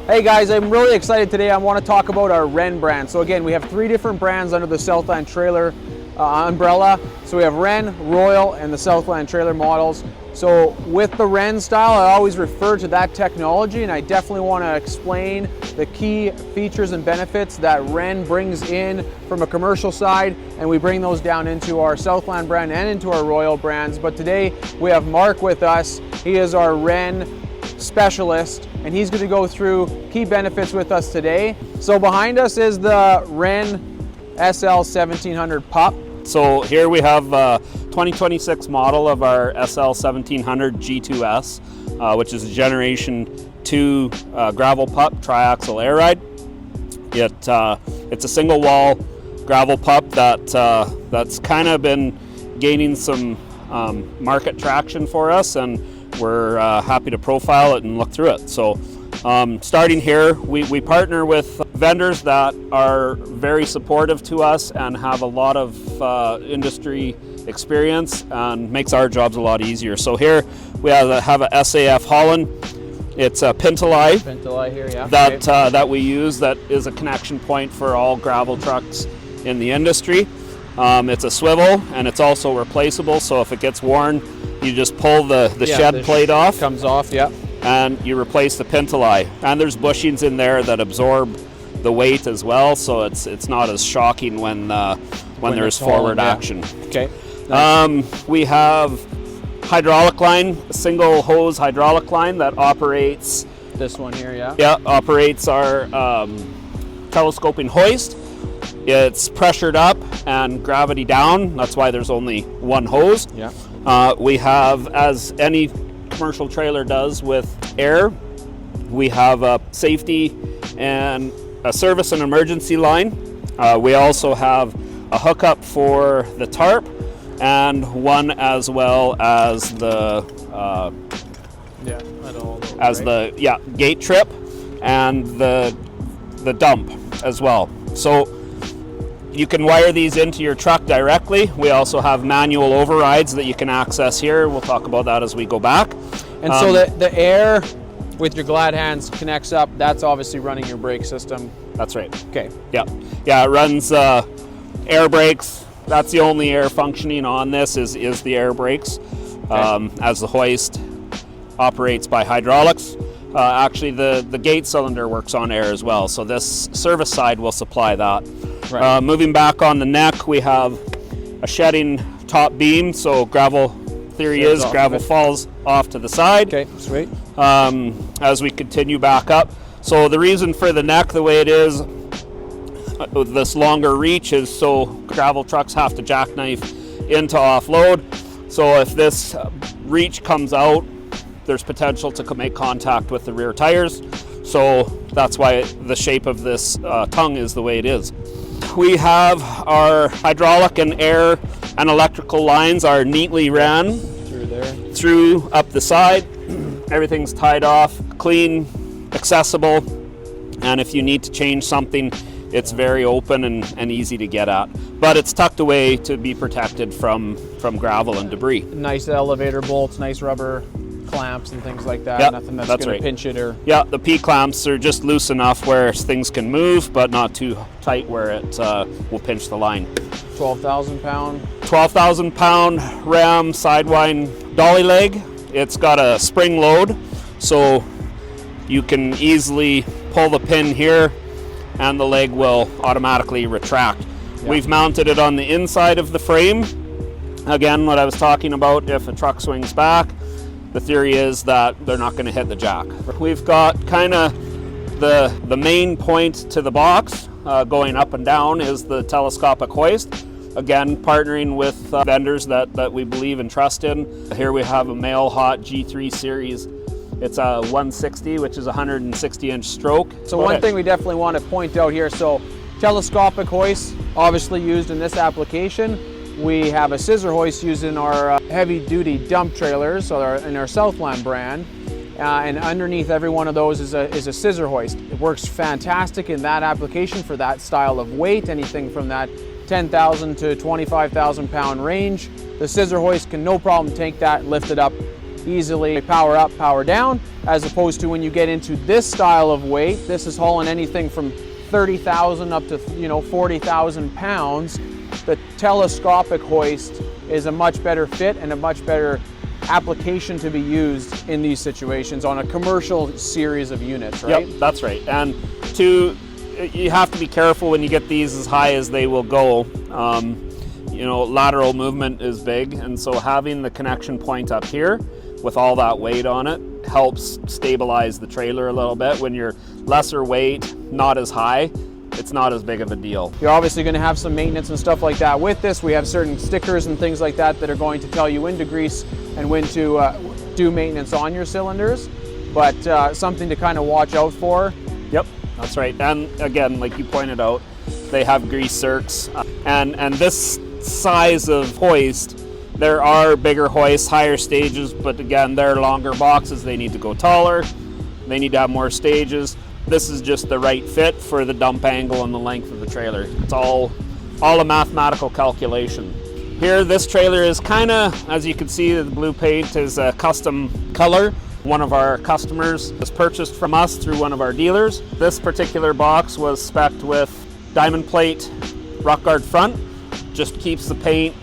Hey guys, I'm really excited today. I want to talk about our Renn brand. So again, we have 3 different brands under the Southland Trailer umbrella. So we have Renn, Royal, and the Southland Trailer models. So with the Renn style, I always refer to that technology, and I definitely want to explain the key features and benefits that Renn brings in from a commercial side, and we bring those down into our Southland brand and into our Royal brands. But today we have Mark with us. He is our Renn specialist, and he's going to go through key benefits with us today. So behind us is the Renn SL1700 Pup. So here we have a 2026 model of our SL1700 G2S, which is a Generation 2 gravel pup triaxle air ride. It's a single wall gravel pup that's kind of been gaining some market traction for us, and we're happy to profile it and look through it. So starting here, we partner with vendors that are very supportive to us and have a lot of industry experience, and makes our jobs a lot easier. So here we have a SAF Holland. It's a Pintelai here, yeah. that we use, that is a connection point for all gravel trucks in the industry. It's a swivel, and it's also replaceable, so if it gets worn, you just pull the shed plate off. Comes off, yeah. And you replace the Pintelai. And there's bushings in there that absorb the weight as well, so it's not as shocking when there's forward action. Okay. Nice. We have hydraulic line, a single hose hydraulic line that operates. This one here, yeah. Yeah, operates our telescoping hoist. It's pressured up and gravity down. That's why there's only one hose. Yeah. We have, as any commercial trailer does with air, we have a safety and a service and emergency line. We also have a hookup for the tarp, and one as well as the gate trip and the dump as well. So you can wire these into your truck directly. We also have manual overrides that you can access here. We'll talk about that as we go back. And so the air with your glad hands connects up. That's obviously running your brake system. That's right. Okay. Yeah. It runs air brakes. That's the only air functioning on this is the air brakes. Okay. As the hoist operates by hydraulics. Actually, the gate cylinder works on air as well. So this service side will supply that. Right. Moving back on the neck, we have a shedding top beam. So gravel falls off to the side. Okay, sweet. As we continue back up. So the reason for the neck the way it is, this longer reach, is so gravel trucks have to jackknife into offload. So if this reach comes out, there's potential to make contact with the rear tires. So that's why the shape of this tongue is the way it is. We have our hydraulic and air and electrical lines are neatly ran through up the side. Everything's tied off, clean, accessible, and if you need to change something, it's very open and easy to get at. But it's tucked away to be protected from gravel and debris. Nice elevator bolts, nice rubber clamps and things like that. Yep, nothing that's going to pinch it or... Yeah, the P-clamps are just loose enough where things can move, but not too tight where it will pinch the line. 12,000 pound? 12,000 pound ram sidewind dolly leg. It's got a spring load, so you can easily pull the pin here and the leg will automatically retract. Yep. We've mounted it on the inside of the frame. Again, what I was talking about, if a truck swings back, the theory is that they're not going to hit the jack. We've got kind of the main point to the box going up and down is the telescopic hoist. Again, partnering with vendors that we believe and trust in. Here we have a Male Hot G3 series. It's a 160, which is a 160-inch stroke. So one thing we definitely want to point out here, so telescopic hoist, obviously used in this application. We have a scissor hoist used in our heavy-duty dump trailers, so in our Southland brand. And underneath every one of those is a scissor hoist. It works fantastic in that application for that style of weight, anything from that 10,000 to 25,000 pound range. The scissor hoist can no problem take that, lift it up, easily power up, power down, as opposed to when you get into this style of weight. This is hauling anything from 30,000 up to 40,000 pounds. The telescopic hoist is a much better fit and a much better application to be used in these situations on a commercial series of units, right? Yep, that's right. And you have to be careful when you get these as high as they will go. Lateral movement is big, and so having the connection point up here with all that weight on it helps stabilize the trailer a little bit. When you're lesser weight, not as high, it's not as big of a deal. You're obviously going to have some maintenance and stuff like that with this. We have certain stickers and things like that that are going to tell you when to grease and when to do maintenance on your cylinders, but something to kind of watch out for. Yep, that's right. And again, like you pointed out, they have grease circs, and this size of hoist, there are bigger hoists, higher stages, but again, they're longer boxes. They need to go taller, they need to have more stages. This is just the right fit for the dump angle and the length of the trailer. It's all a mathematical calculation. Here, this trailer is kind of, as you can see, the blue paint is a custom color. One of our customers was purchased from us through one of our dealers. This particular box was spec'd with diamond plate rock guard front. Just keeps the paint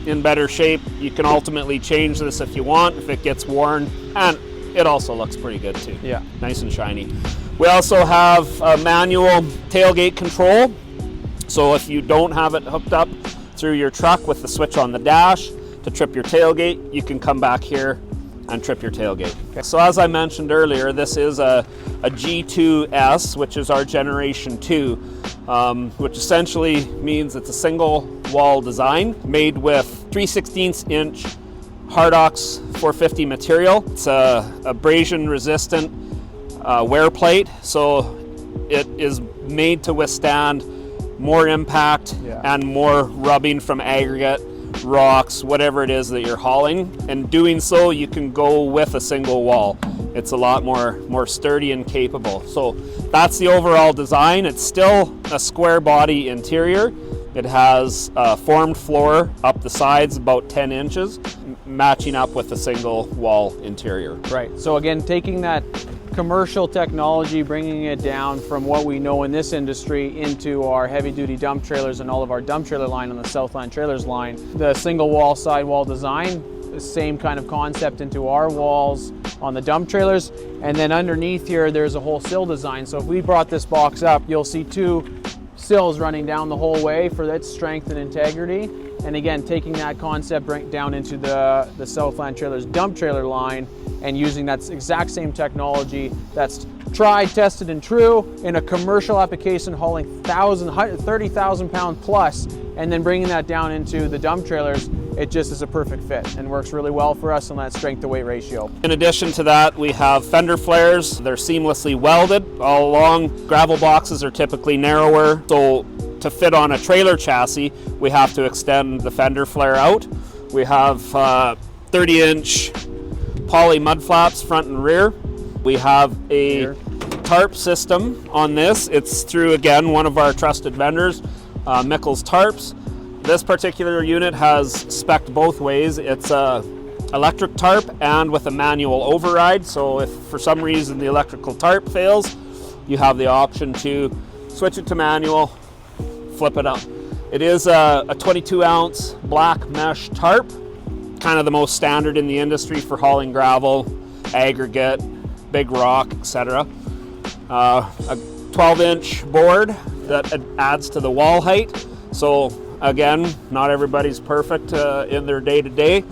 in better shape. You can ultimately change this if you want, if it gets worn, and it also looks pretty good too. Yeah, nice and shiny. We also have a manual tailgate control, so if you don't have it hooked up through your truck with the switch on the dash to trip your tailgate, you can come back here and trip your tailgate. Okay. So as I mentioned earlier, this is a G2S, which is our generation 2, which essentially means it's a single wall design made with 3/16 inch Hardox 450 material. It's a abrasion resistant wear plate, so it is made to withstand more impact and more rubbing from aggregate, rocks, whatever it is that you're hauling. And doing so, you can go with a single wall. It's a lot more sturdy and capable. So that's the overall design. It's still a square body interior. It has a formed floor up the sides about 10 inches, matching up with a single wall interior. Right, so again, taking that commercial technology, bringing it down from what we know in this industry into our heavy duty dump trailers and all of our dump trailer line on the Southland Trailers line. The single wall sidewall design, the same kind of concept into our walls on the dump trailers. And then underneath here, there's a whole sill design. So if we brought this box up, you'll see two sills running down the whole way for its strength and integrity. And again, taking that concept right down into the Southland Trailers dump trailer line and using that exact same technology that's tried, tested, and true in a commercial application hauling 30,000 pound plus, and then bringing that down into the dump trailers, it just is a perfect fit and works really well for us on that strength to weight ratio. In addition to that, we have fender flares. They're seamlessly welded all along. Gravel boxes are typically narrower, so to fit on a trailer chassis, we have to extend the fender flare out. We have 30-inch poly mud flaps front and rear. We have a tarp system on this. It's through, again, one of our trusted vendors, Mickles Tarps. This particular unit has spec'd both ways. It's a electric tarp and with a manual override, so if for some reason the electrical tarp fails, you have the option to switch it to manual, flip it up. It is a 22-ounce black mesh tarp, kind of the most standard in the industry for hauling gravel, aggregate, big rock, etc. A 12-inch board that adds to the wall height. So again, not everybody's perfect in their day-to-day.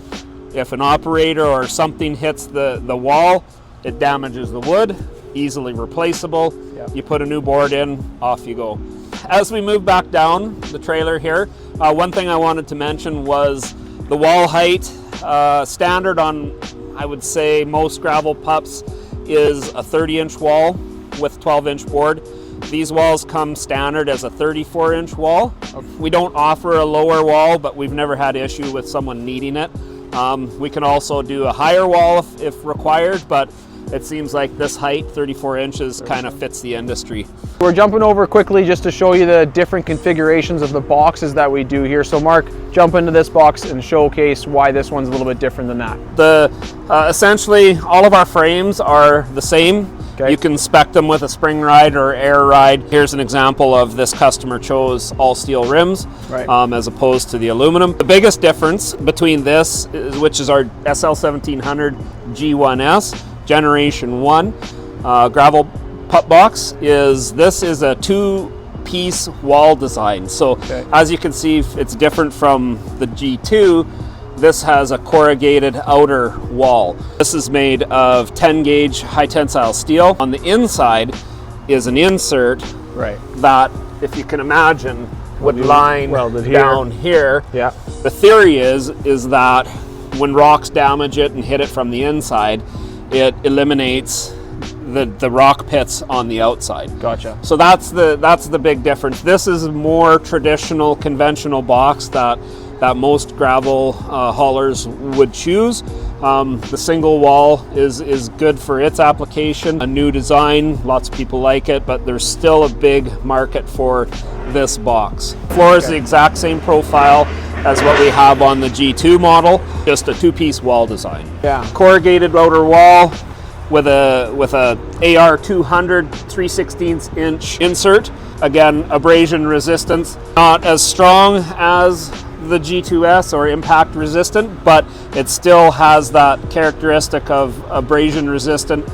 If an operator or something hits the wall, it damages the wood, easily replaceable. Yep. You put a new board in, off you go. As we move back down the trailer here, one thing I wanted to mention was the wall height. Standard on, I would say, most gravel pups is a 30-inch wall with 12-inch board. These walls come standard as a 34-inch wall. We don't offer a lower wall, but we've never had issue with someone needing it. We can also do a higher wall if required, but it seems like this height, 34 inches, kind of fits the industry. We're jumping over quickly just to show you the different configurations of the boxes that we do here. So Mark, jump into this box and showcase why this one's a little bit different than that. Essentially, all of our frames are the same. Okay. You can spec them with a spring ride or air ride. Here's an example of this customer chose all steel rims, right, as opposed to the aluminum. The biggest difference between this, which is our SL1700 G1S Generation 1 Gravel Pup box, is this is a two-piece wall design. So okay, as you can see, it's different from the G2. This has a corrugated outer wall. This is made of 10 gauge high tensile steel. On the inside is an insert, right, that, if you can imagine, would line down here. Yeah. The theory is that when rocks damage it and hit it from the inside, it eliminates the rock pits on the outside. Gotcha. So that's the big difference. This is a more traditional, conventional box that most gravel haulers would choose. The single wall is good for its application. A new design, lots of people like it, but there's still a big market for this box. Floor is the exact same profile as what we have on the G2 model, just a two-piece wall design. Yeah. Corrugated outer wall with a AR 200 3/16 inch insert. Again, abrasion resistance, not as strong as the G2S or impact resistant, but it still has that characteristic of abrasion resistant,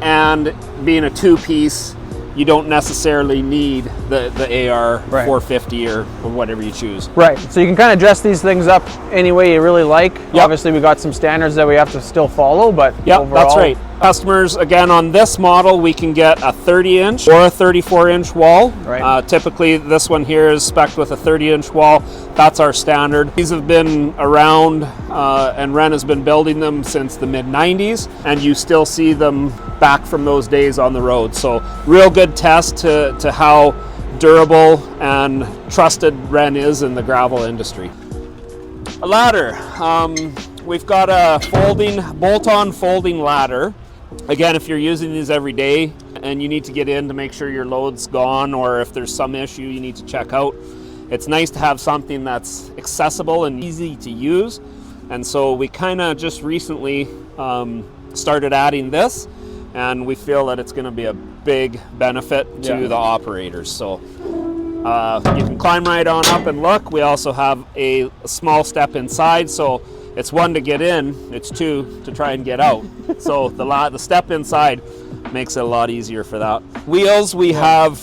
and being a two-piece, you don't necessarily need the AR 450 or whatever you choose. Right, so you can kind of dress these things up any way you really like. Yep. Obviously we got some standards that we have to still follow, but yeah, overall, that's right. Customers, again, on this model, we can get a 30-inch or a 34-inch wall. Right. Typically, this one here is spec'd with a 30-inch wall. That's our standard. These have been around, and Renn has been building them since the mid-90s, and you still see them back from those days on the road. So, real good test to how durable and trusted Renn is in the gravel industry. A ladder. We've got a bolt-on folding ladder. Again, if you're using these every day and you need to get in to make sure your load's gone, or if there's some issue you need to check out, it's nice to have something that's accessible and easy to use. And so we kind of just recently started adding this, and we feel that it's going to be a big benefit to the operators. So you can climb right on up and look. We also have a small step inside, so it's one to get in, it's two to try and get out. So the step inside makes it a lot easier for that. Wheels, we have,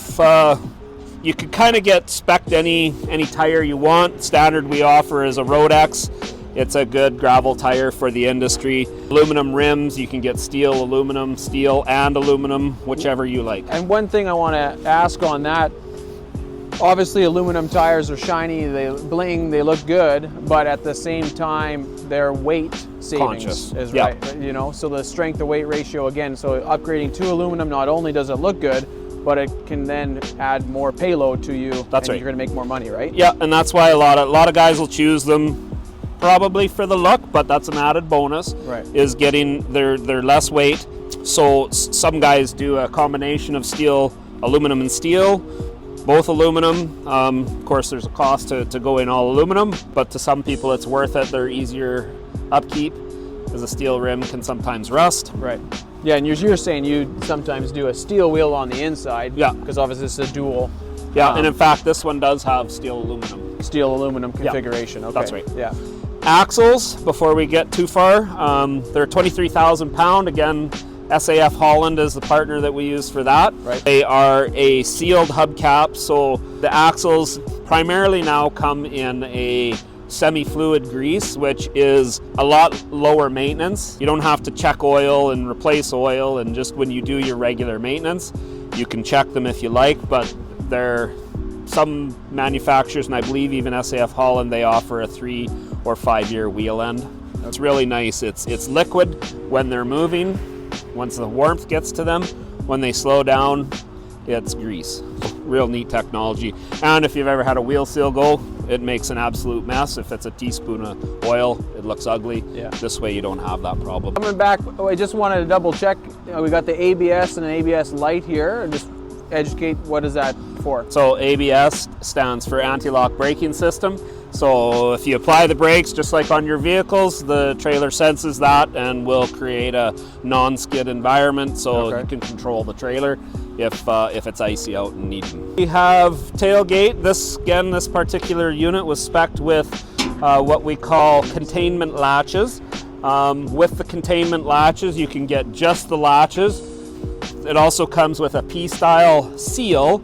you could kind of get spec'd any tire you want. Standard we offer is a Rodex. It's a good gravel tire for the industry. Aluminum rims, you can get steel, aluminum, steel, and aluminum, whichever you like. And one thing I want to ask on that, obviously aluminum tires are shiny, they bling, they look good, but at the same time their weight savings is right, you know, so the strength to weight ratio, again, so upgrading to aluminum, not only does it look good, but it can then add more payload to you. That's right. You're going to make more money, right? Yeah, and that's why a lot of guys will choose them probably for the look, but that's an added bonus. Right. Is getting their less weight. So some guys do a combination of steel, aluminum and steel, both aluminum. Of course, there's a cost to go in all aluminum, but to some people it's worth it. They're easier upkeep, because a steel rim can sometimes rust. Right. Yeah, and you're saying you sometimes do a steel wheel on the inside. Yeah. Because obviously it's a dual. Yeah, and in fact, this one does have steel aluminum. Steel aluminum configuration. Okay. That's right. Yeah. Axles, before we get too far, they're 23,000 pound. Again, SAF Holland is the partner that we use for that. Right. They are a sealed hubcap, so the axles primarily now come in a semi-fluid grease, which is a lot lower maintenance. You don't have to check oil and replace oil, and just when you do your regular maintenance, you can check them if you like, but they're some manufacturers, and I believe even SAF Holland, they offer a 3 or 5 year wheel end. It's really nice. It's liquid when they're moving. Once the warmth gets to them, when they slow down, it's grease. Real neat technology. And if you've ever had a wheel seal go, it makes an absolute mess. If it's a teaspoon of oil, it looks ugly. Yeah. This way you don't have that problem. Coming back, I just wanted to double check. We got the ABS and an ABS light here. Just educate, what is that for? So ABS stands for anti-lock braking system. So if you apply the brakes just like on your vehicles, the trailer senses that and will create a non-skid environment, so you can control the trailer if it's icy out and needing. We have tailgate. This particular unit was spec'd with what we call containment latches. With the containment latches, you can get just the latches. It also comes with a P-style seal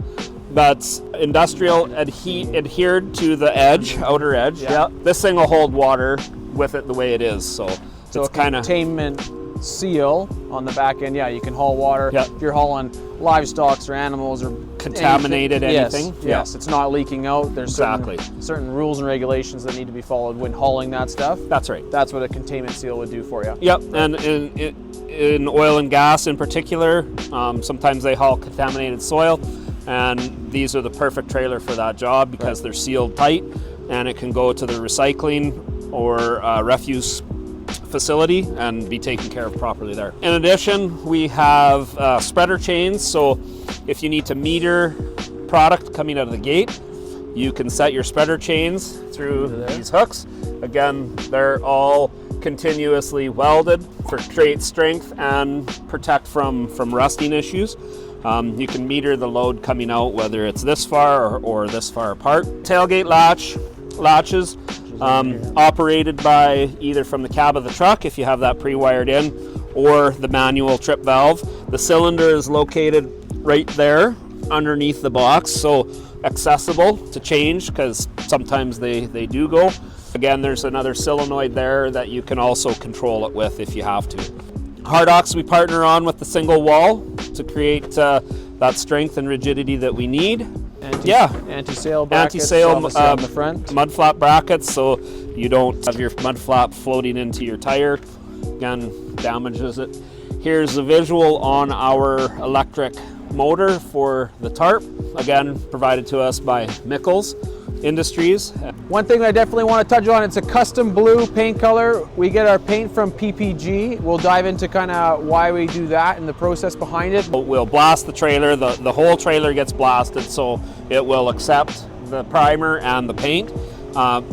that's industrial adhered to the edge, outer edge. Yeah. This thing will hold water with it the way it is. So it's kind of containment seal on the back end. Yeah, you can haul water. If you're hauling livestock or animals or contaminated anything. Yes, it's not leaking out. There's certain rules and regulations that need to be followed when hauling that stuff. That's right. That's what a containment seal would do for you. Yep, and in oil and gas in particular, sometimes they haul contaminated soil, and these are the perfect trailer for that job because they're sealed tight, and it can go to the recycling or refuse facility and be taken care of properly there. In addition, we have spreader chains, so if you need to meter product coming out of the gate, you can set your spreader chains through these hooks. Again, they're all continuously welded for great strength and protect from rusting issues. You can meter the load coming out, whether it's this far or this far apart. Tailgate latches operated by either from the cab of the truck, if you have that pre-wired in, or the manual trip valve. The cylinder is located right there underneath the box, so accessible to change because sometimes they do go. Again, there's another solenoid there that you can also control it with if you have to. Hardocks we partner on with the single wall to create that strength and rigidity that we need. Anti-sail brackets on the front. Mud flap brackets, so you don't have your mud flap floating into your tire. Again, damages it. Here's a visual on our electric motor for the tarp. Again, provided to us by Mickles Industries. One thing I definitely want to touch on, it's a custom blue paint color. We get our paint from PPG. We'll dive into kind of why we do that and the process behind it. We'll blast the trailer. The whole trailer gets blasted, so it will accept the primer and the paint.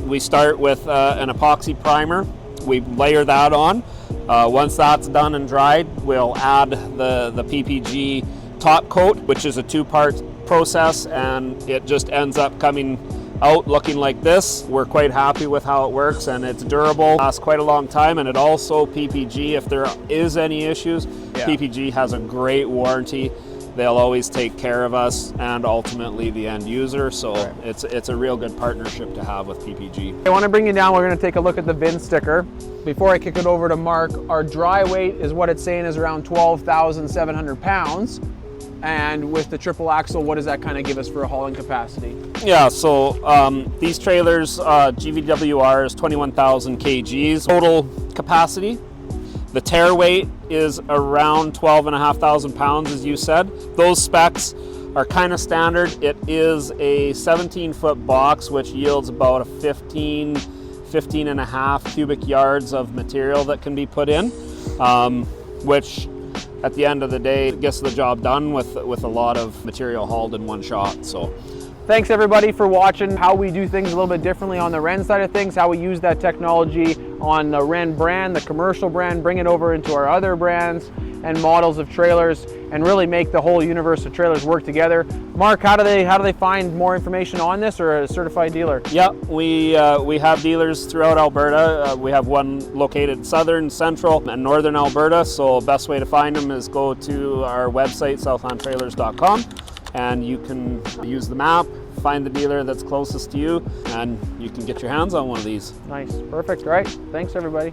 We start with an epoxy primer. We layer that on. Once that's done and dried, we'll add the PPG top coat, which is a two-part process, and it just ends up coming out looking like this. We're quite happy with how it works, and it's durable, lasts quite a long time, and it also, PPG, if there is any issues, PPG has a great warranty. They'll always take care of us and ultimately the end user, so it's a real good partnership to have with PPG. I want to bring you down. We're going to take a look at the VIN sticker. Before I kick it over to Mark, our dry weight is what it's saying is around 12,700 pounds. And with the triple axle, what does that kind of give us for a hauling capacity? Yeah, so these trailers, GVWR is 21,000 kgs total capacity. The tear weight is around 12,500 pounds, as you said. Those specs are kind of standard. It is a 17-foot box, which yields about a 15 and a half cubic yards of material that can be put in, which at the end of the day gets the job done with a lot of material hauled in one shot. So thanks everybody for watching how we do things a little bit differently on the Renn side of things, how we use that technology on the Renn brand, the commercial brand, bring it over into our other brands and models of trailers, and really make the whole universe of trailers work together. Mark, how do they find more information on this, or a certified dealer? Yeah, we have dealers throughout Alberta. We have one located in southern, central, and northern Alberta, so best way to find them is go to our website, southlandtrailers.com, and you can use the map, find the dealer that's closest to you, and you can get your hands on one of these. Nice, perfect, all right, thanks everybody.